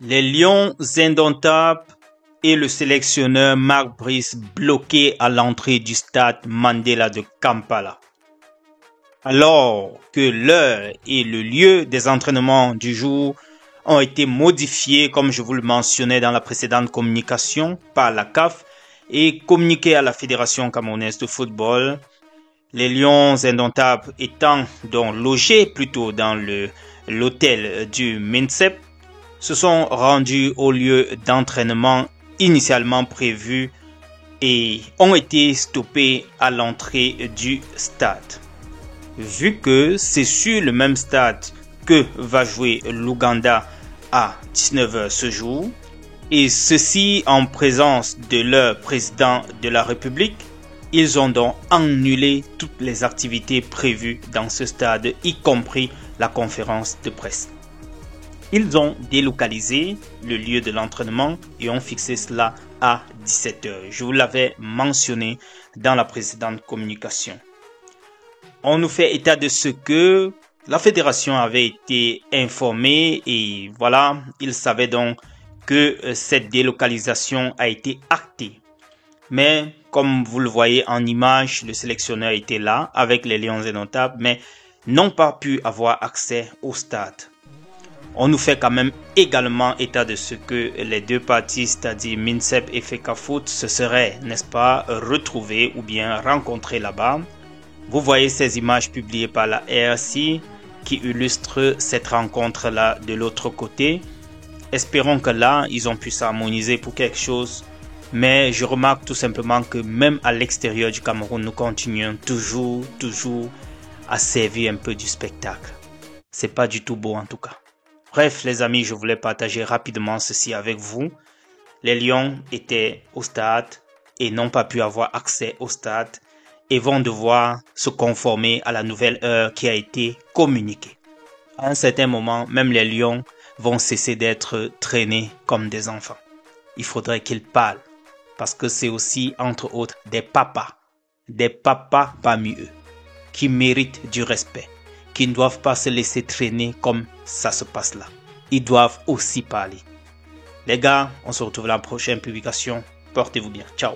Les Lions indomptables et le sélectionneur Mark Brice bloqués à l'entrée du stade Mandela de Kampala. Alors que l'heure et le lieu des entraînements du jour ont été modifiés, comme je vous le mentionnais dans la précédente communication, par la CAF et communiqués à la Fédération camerounaise de football, les Lions indomptables étant donc logés plutôt dans l'hôtel du MINSEP, se sont rendus au lieu d'entraînement initialement prévu et ont été stoppés à l'entrée du stade. Vu que c'est sur le même stade que va jouer l'Ouganda à 19h ce jour, et ceci en présence de leur président de la République, ils ont donc annulé toutes les activités prévues dans ce stade, y compris la conférence de presse. Ils ont délocalisé le lieu de l'entraînement et ont fixé cela à 17h. Je vous l'avais mentionné dans la précédente communication. On nous fait état de ce que la fédération avait été informée et voilà, ils savaient donc que cette délocalisation a été actée. Mais comme vous le voyez en image, le sélectionneur était là avec les Lions indomptables, mais n'ont pas pu avoir accès au stade. On nous fait quand même également état de ce que les deux parties, c'est-à-dire MINSEP et FECAFOOT, se seraient, n'est-ce pas, retrouvés ou bien rencontrés là-bas. Vous voyez ces images publiées par la RC qui illustrent cette rencontre-là de l'autre côté. Espérons que là, ils ont pu s'harmoniser pour quelque chose. Mais je remarque tout simplement que même à l'extérieur du Cameroun, nous continuons toujours à servir un peu du spectacle. C'est pas du tout beau en tout cas. Bref, les amis, je voulais partager rapidement ceci avec vous. Les Lions étaient au stade et n'ont pas pu avoir accès au stade et vont devoir se conformer à la nouvelle heure qui a été communiquée. À un certain moment, même les Lions vont cesser d'être traînés comme des enfants. Il faudrait qu'ils parlent parce que c'est aussi, entre autres, des papas parmi eux qui méritent du respect, qui ne doivent pas se laisser traîner comme ça se passe là. Ils doivent aussi parler. Les gars, on se retrouve dans la prochaine publication. Portez-vous bien. Ciao.